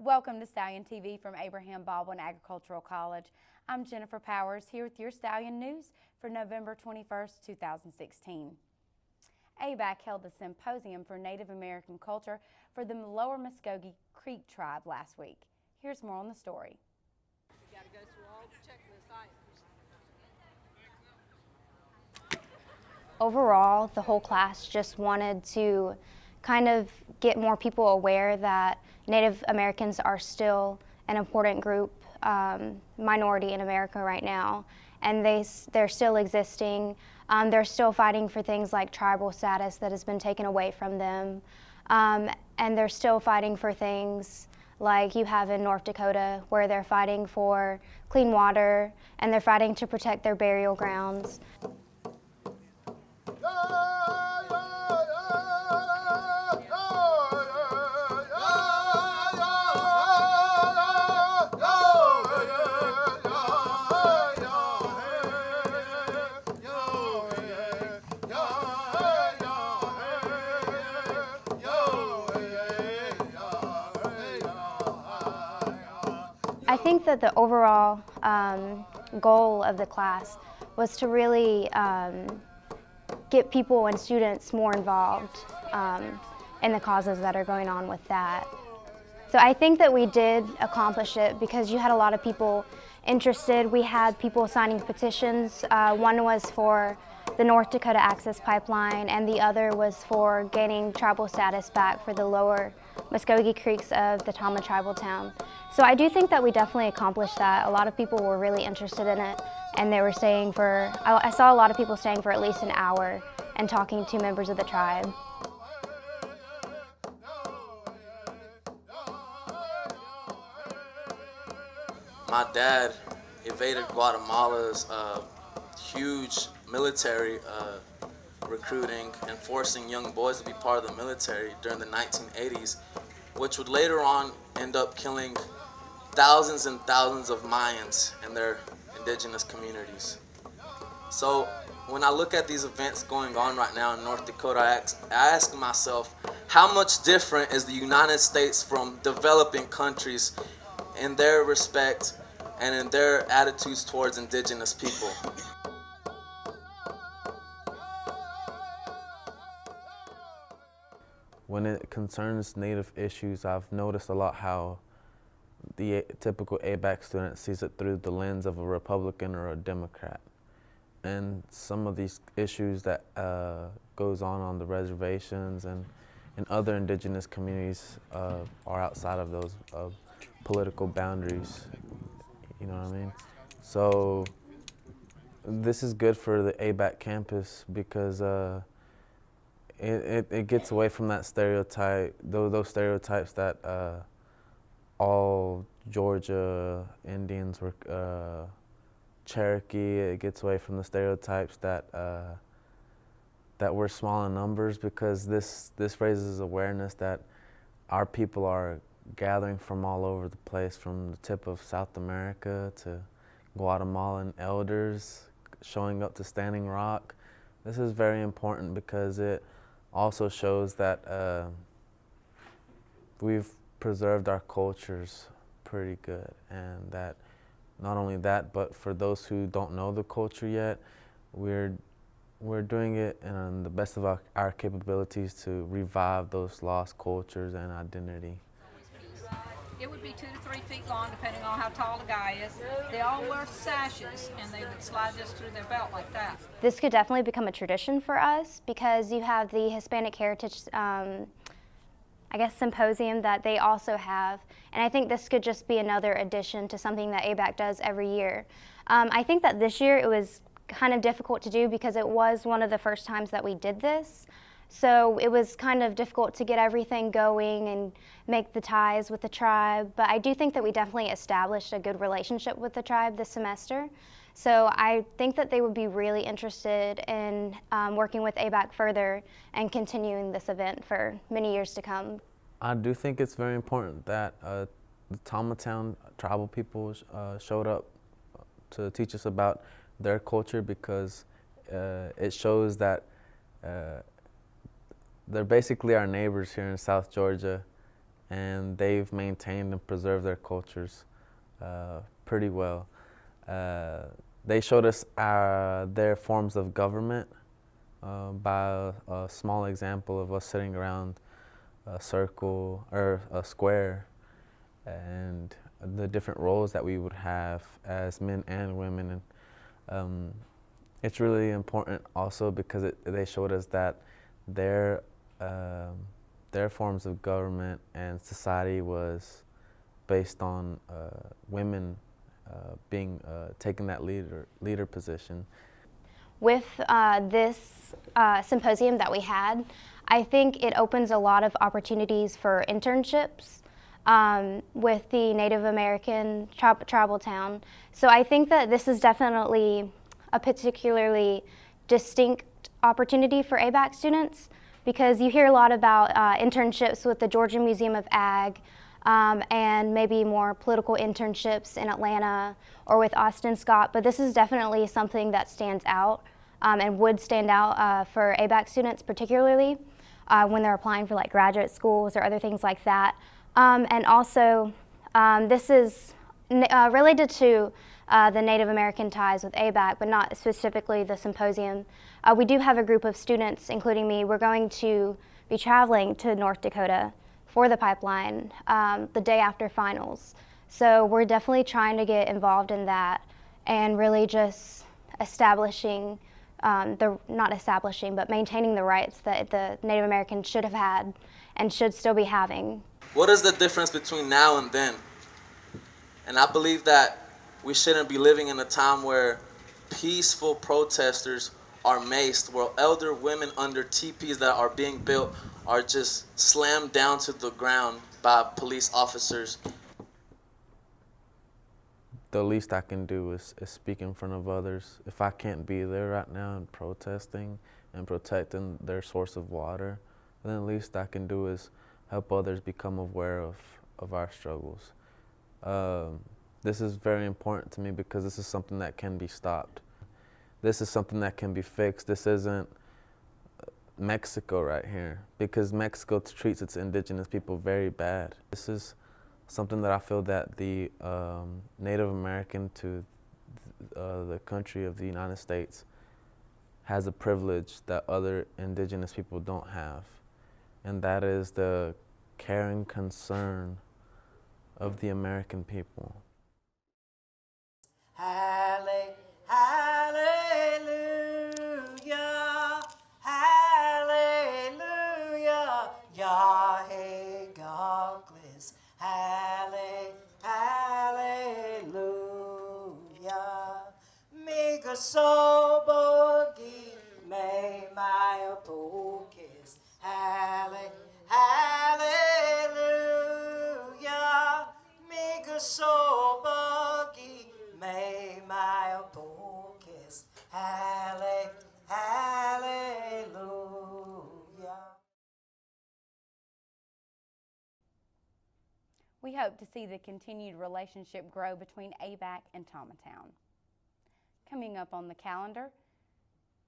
Welcome to Stallion TV from Abraham Baldwin Agricultural College. I'm Jennifer Powers here with your Stallion News for November 21st, 2016. ABAC held a symposium for Native American culture for the Lower Muskogee Creek Tribe last week. Here's more on the story. You gotta go through all the checklist items. Overall, the whole class just wanted to kind of get more people aware that Native Americans are still an important group, minority in America right now, and they're still existing. They're still fighting for things like tribal status that has been taken away from them, and they're still fighting for things like you have in North Dakota, where they're fighting for clean water and they're fighting to protect their burial grounds. I think that the overall goal of the class was to really get people and students more involved in the causes that are going on with that. So I think that we did accomplish it because you had a lot of people interested. We had people signing petitions. One was for the North Dakota Access Pipeline, and the other was for gaining tribal status back for the Lower Muskogee Creeks of the Tama Town. So I do think that we definitely accomplished that. A lot of people were really interested in it, and they were staying for, I saw a lot of people staying for at least an hour and talking to members of the tribe. My dad evaded Guatemala's huge military recruiting and forcing young boys to be part of the military during the 1980s, which would later on end up killing thousands and thousands of Mayans and their indigenous communities. So when I look at these events going on right now in North Dakota, I ask myself, how much different is the United States from developing countries in their respect and in their attitudes towards indigenous people? When it concerns Native issues, I've noticed a lot how the typical ABAC student sees it through the lens of a Republican or a Democrat. And some of these issues that goes on the reservations and in other indigenous communities are outside of those political boundaries, you know what I mean? So this is good for the ABAC campus because it gets away from that stereotype, those stereotypes that all Georgia Indians were Cherokee. It gets away from the stereotypes that that we're small in numbers, because this raises awareness that our people are gathering from all over the place, from the tip of South America to Guatemalan elders showing up to Standing Rock. This is very important because it also shows that we've preserved our cultures pretty good, and that not only that, but for those who don't know the culture yet, we're doing it in the best of our capabilities to revive those lost cultures and identity. It would be 2 to 3 feet long, depending on how tall the guy is. They all wear sashes, and they would slide this through their belt like that. This could definitely become a tradition for us because you have the Hispanic Heritage Symposium that they also have, and I think this could just be another addition to something that ABAC does every year. I think that this year it was kind of difficult to do because it was one of the first times that we did this. So it was kind of difficult to get everything going and make the ties with the tribe, but I do think that we definitely established a good relationship with the tribe this semester. So I think that they would be really interested in working with ABAC further and continuing this event for many years to come. I do think it's very important that the Tama Town tribal people showed up to teach us about their culture, because it shows that they're basically our neighbors here in South Georgia, and they've maintained and preserved their cultures pretty well. They showed us their forms of government by a small example of us sitting around a circle or a square, and the different roles that we would have as men and women. And it's really important also because they showed us that their forms of government and society was based on women taking that leader position. With this symposium that we had, I think it opens a lot of opportunities for internships with the Native American tribal town. So I think that this is definitely a particularly distinct opportunity for ABAC students, because you hear a lot about internships with the Georgia Museum of Ag, and maybe more political internships in Atlanta or with Austin Scott, but this is definitely something that stands out and would stand out for ABAC students, particularly when they're applying for like graduate schools or other things like that. And also, this is related to the Native American ties with ABAC, but not specifically the symposium. We do have a group of students, including me. We're going to be traveling to North Dakota for the pipeline the day after finals. So we're definitely trying to get involved in that and really just establishing, not establishing, but maintaining the rights that the Native Americans should have had and should still be having. What is the difference between now and then? And I believe that we shouldn't be living in a time where peaceful protesters are maced, where elder women under teepees that are being built are just slammed down to the ground by police officers. The least I can do is speak in front of others. If I can't be there right now and protesting and protecting their source of water, then the least I can do is help others become aware of our struggles. This is very important to me because this is something that can be stopped. This is something that can be fixed. This isn't Mexico right here, because Mexico treats its indigenous people very bad. This is something that I feel that the Native American to the country of the United States has a privilege that other indigenous people don't have, and that is the caring concern of the American people. Hallelujah, hallelujah, Yahweh Godless, hallelujah, Mega Sobogi, may my apokis, hallelujah, Mega Sobogi, may my apokis, hallelujah. We hope to see the continued relationship grow between ABAC and Tama Town. Coming up on the calendar,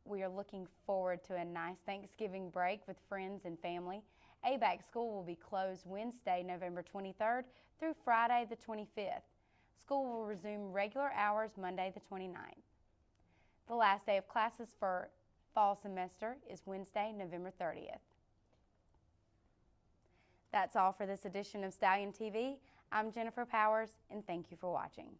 we are looking forward to a nice Thanksgiving break with friends and family. ABAC school will be closed Wednesday, November 23rd through Friday the 25th. School will resume regular hours Monday the 29th. The last day of classes for fall semester is Wednesday, November 30th. That's all for this edition of Stallion TV. I'm Jennifer Powers, and thank you for watching.